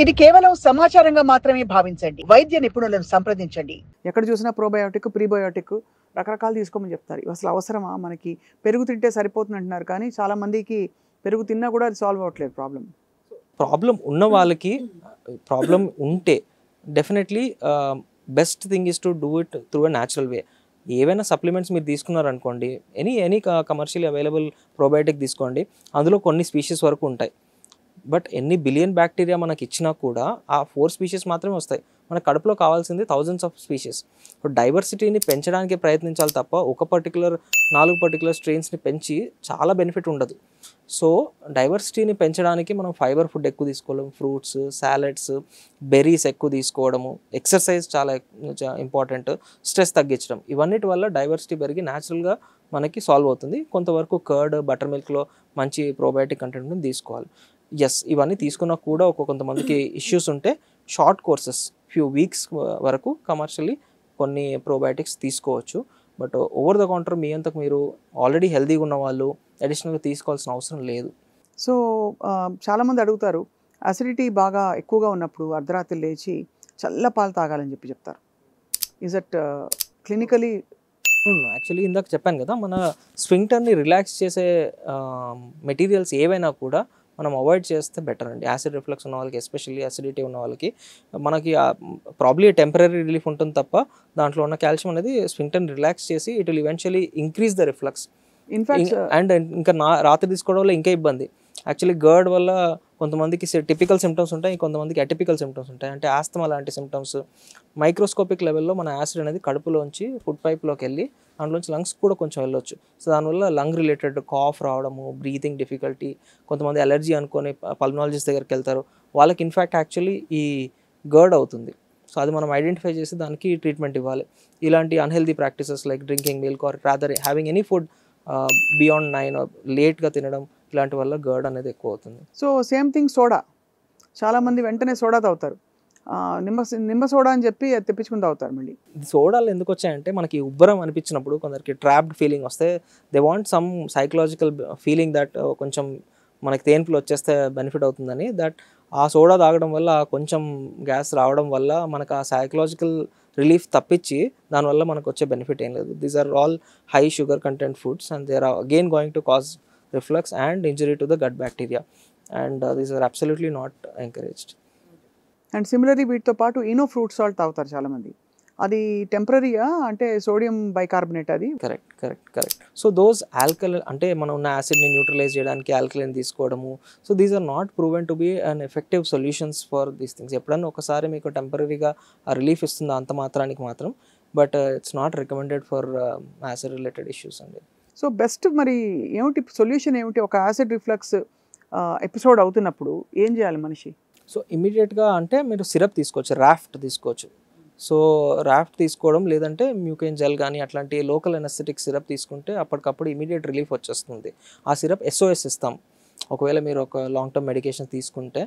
ఇది కేవలం సమాచారంగా మాత్రమే భావించండి. వైద్య నిపుణులను సంప్రదించండి. ఎక్కడ చూసినా ప్రోబయోటిక్, ప్రీబయోటిక్ రకరకాలు తీసుకోమని చెప్తారు. అసలు అవసరమా? మనకి పెరుగు తింటే సరిపోతుంది అంటున్నారు, కానీ చాలామందికి పెరుగు తిన్నా కూడా అది సాల్వ్ అవ్వట్లేదు ప్రాబ్లం. ప్రాబ్లం ఉన్న వాళ్ళకి ప్రాబ్లం ఉంటే definitely best thing is to do it through a natural way. ఏవైనా సప్లిమెంట్స్ మీరు తీసుకున్నారనుకోండి, ఎనీ కమర్షియల్లీ అవైలబుల్ ప్రోబయోటిక్ తీసుకోండి, అందులో కొన్ని స్పీషీస్ వరకు ఉంటాయి. బట్ ఎన్ని బిలియన్ బ్యాక్టీరియా మనకి ఇచ్చినా కూడా ఆ 4 స్పీషీస్ మాత్రమే వస్తాయి. మన కడుపులో కావాల్సింది థౌజండ్స్ ఆఫ్ స్పీషీస్. సో డైవర్సిటీని పెంచడానికి ప్రయత్నించాలి తప్ప ఒక పర్టికులర్ 4 పర్టికులర్ స్ట్రెయిన్స్ని పెంచి చాలా బెనిఫిట్ ఉండదు. సో డైవర్సిటీని పెంచడానికి మనం ఫైబర్ ఫుడ్ ఎక్కువ తీసుకోవడం, ఫ్రూట్స్, సాలెడ్స్, బెర్రీస్ ఎక్కువ తీసుకోవడము, ఎక్సర్సైజ్ చాలా ఇంపార్టెంట్, స్ట్రెస్ తగ్గించడం, ఇవన్నిటి వల్ల డైవర్సిటీ పెరిగి న్యాచురల్గా మనకి సాల్వ్ అవుతుంది. కొంతవరకు కర్డ్, బటర్ మిల్క్లో మంచి ప్రోబయోటిక్ కంటెంట్ని తీసుకోవాలి. ఎస్, ఇవన్నీ తీసుకున్నా కూడా కొంతమందికి ఇష్యూస్ ఉంటే షార్ట్ కోర్సెస్ ఫ్యూ వీక్స్ వరకు కమర్షియల్లీ కొన్ని ప్రోబయోటిక్స్ తీసుకోవచ్చు. బట్ ఓవర్ ద కౌంటర్ మీ అంతకు మీరు ఆల్రెడీ హెల్తీగా ఉన్న వాళ్ళు అడిషనల్గా తీసుకోవాల్సిన అవసరం లేదు. సో చాలామంది అడుగుతారు, అసిడిటీ బాగా ఎక్కువగా ఉన్నప్పుడు అర్ధరాత్రి లేచి చల్ల పాలు తాగాలని చెప్తారు. Is that clinically? యాక్చువల్లీ ఇందాక చెప్పాను కదా, మన స్వింక్టర్ని రిలాక్స్ చేసే మెటీరియల్స్ ఏవైనా కూడా మనం అవాయిడ్ చేస్తే బెటర్ అండి. యాసిడ్ రిఫ్లక్స్ ఉన్న వాళ్ళకి, ఎస్పెషల్లీ అసిడిటీ ఉన్న వాళ్ళకి మనకి ప్రాబ్లీ టెంపరీ రిలీఫ్ ఉంటుంది తప్ప దాంట్లో ఉన్న కాల్షియం అనేది స్వింక్టర్ని రిలాక్స్ చేసి it will eventually increase the reflux. In fact and ఇంకా రాత్రి తీసుకోవడం వల్ల ఇంకా ఇబ్బంది. యాక్చువల్లీ గర్డ్ వల్ల కొంతమందికి టిపికల్ సిమ్టమ్స్ ఉంటాయి, కొంతమందికి అటిపికల్ సిమ్టమ్స్ ఉంటాయి. అంటే ఆస్తమా లాంటి సిమ్టమ్స్ మైక్రోస్కోపిక్ లెవెల్లో మన యాసిడ్ అనేది కడుపులోంచి ఫుడ్ పైప్లోకి వెళ్ళి దాంట్లోంచి లంగ్స్ కూడా కొంచెం వెళ్ళొచ్చు. సో దానివల్ల లంగ్ రిలేటెడ్ కాఫ్ రావడము, బ్రీతింగ్ డిఫికల్టీ, కొంతమంది అలర్జీ అనుకొని పల్మనాలజిస్ట్ దగ్గరికి వెళ్తారు, వాళ్ళకి ఇన్ఫ్యాక్ట్ యాక్చువల్లీ ఈ గర్డ్ అవుతుంది. సో అది మనం ఐడెంటిఫై చేసి దానికి ట్రీట్మెంట్ ఇవ్వాలి. ఇలాంటి unhealthy practices like drinking milk or rather having any food beyond 9 లేట్గా తినడం, ఇలాంటి వల్ల గర్డ్ అనేది ఎక్కువ అవుతుంది. సో సేమ్ థింగ్ సోడా, చాలామంది వెంటనే సోడా తాగుతారు, నిమ్మ సోడా అని చెప్పి అది తెప్పించుకుని తాగుతారు. మళ్ళీ సోడాలు ఎందుకు వచ్చాయంటే మనకి ఉబ్బరం అనిపించినప్పుడు కొందరికి ట్రాప్డ్ ఫీలింగ్ వస్తే they want some psychological feeling that కొంచెం మనకి తేన్పులు వచ్చేస్తే బెనిఫిట్ అవుతుందని, దట్ ఆ సోడా తాగడం వల్ల కొంచెం గ్యాస్ రావడం వల్ల మనకు ఆ సైకలాజికల్ రిలీఫ్ తప్పించి దానివల్ల మనకు వచ్చే బెనిఫిట్ ఏం లేదు. These are all high sugar content foods and they are again going to cause reflux and injury to the gut bacteria, and these are absolutely not encouraged. And similarly వీటితో పాటు Eno fruit salt తాగుతారు చాలామంది. అది టెంపరీయా? అంటే sodium bicarbonate అది? Correct. So those alkaline అంటే మనం ఉన్న యాసిడ్ని న్యూట్రలైజ్ చేయడానికి ఆల్కలైన్ తీసుకోవడము, so these are not proven to be an effective solutions for these things. ఎప్పుడన్నా ఒకసారి మీకు టెంపరీగా ఆ రిలీఫ్ ఇస్తుంది అంత మాత్రానికి మాత్రం, but it's not recommended for acid related issues అండి. సో బెస్ట్ మరి ఏమిటి సొల్యూషన్ ఏమిటి? ఒక యాసిడ్ రిఫ్లక్స్ ఎపిసోడ్ అవుతున్నప్పుడు ఏం చేయాలి మనిషి? సో ఇమీడియట్గా అంటే మీరు సిరప్ తీసుకోవచ్చు, రాఫ్ట్ తీసుకోవచ్చు. సో రాఫ్ట్ తీసుకోవడం, లేదంటే మ్యూకెన్ జెల్ కానీ అట్లాంటి లోకల్ ఎనస్థెటిక్ సిరప్ తీసుకుంటే అప్పటికప్పుడు ఇమీడియట్ రిలీఫ్ వచ్చేస్తుంది. ఆ సిరప్ SOS ఇస్తాం ఒకవేళ మీరు ఒక లాంగ్ టర్మ్ మెడికేషన్ తీసుకుంటే.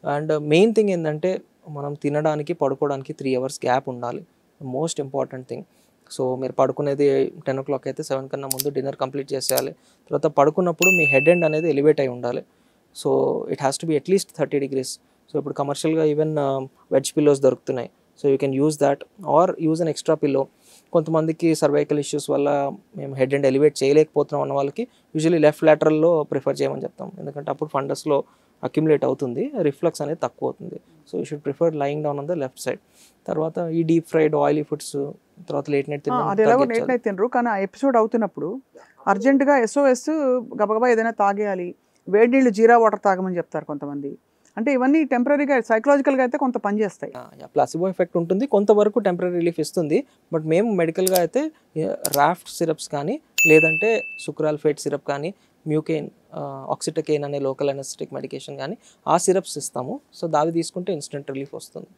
అండ్ మెయిన్ థింగ్ ఏంటంటే మనం తినడానికి పడుకోవడానికి 3 hours గ్యాప్ ఉండాలి, మోస్ట్ ఇంపార్టెంట్ థింగ్. సో మీరు పడుకునేది 10 o'clock అయితే 7 కన్నా ముందు డిన్నర్ కంప్లీట్ చేసేయాలి. తర్వాత పడుకున్నప్పుడు మీ హెడ్ ఎండ్ అనేది ఎలివేట్ అయి ఉండాలి. So it has to be at least 30 degrees. So ఇప్పుడు కమర్షియల్గా ఈవెన్ వెజ్ పిల్లోస్ దొరుకుతున్నాయి, so you can use that or use an extra pillow. కొంతమందికి సర్వైకల్ ఇష్యూస్ వల్ల మేము హెడ్ అండ్ ఎలివేట్ చేయలేకపోతున్నాం అన్న వాళ్ళకి యూజువల్లీ లెఫ్ట్ లాటరల్లో ప్రిఫర్ చేయమని చెప్తాం, ఎందుకంటే అప్పుడు ఫండస్లో అక్యుములేట్ అవుతుంది, రిఫ్లక్స్ అనేది తక్కువ అవుతుంది. So you should prefer lying down on the left side. తర్వాత ఈ డీప్ ఫ్రైడ్ ఆయిలీ ఫుడ్స్, తర్వాత లేట్ నైట్ తినరు, కానీ ఆ ఎపిసోడ్ అవుతున్నప్పుడు అర్జెంటుగా SOS గబగబా ఏదైనా తాగేయాలి, వేడి నీళ్ళు జీరా వాటర్ తాగమని చెప్తారు కొంతమంది. అంటే ఇవన్నీ టెంపరీగా సైకలాజికల్గా అయితే కొంత పనిచేస్తాయి. ప్లాసిబో ఎఫెక్ట్ ఉంటుంది, కొంతవరకు టెంపరీ రిలీఫ్ ఇస్తుంది. బట్ మేము మెడికల్గా అయితే రాఫ్ట్ సిరప్స్ కానీ, లేదంటే సుక్రాల్ఫేట్ సిరప్ కానీ, మ్యూకెన్, ఆక్సిటకేన్ అనే లోకల్ అనెస్థెటిక్ మెడికేషన్ కానీ ఆ సిరప్స్ ఇస్తాము. సో దావి తీసుకుంటే ఇన్స్టెంట్ రిలీఫ్ వస్తుంది.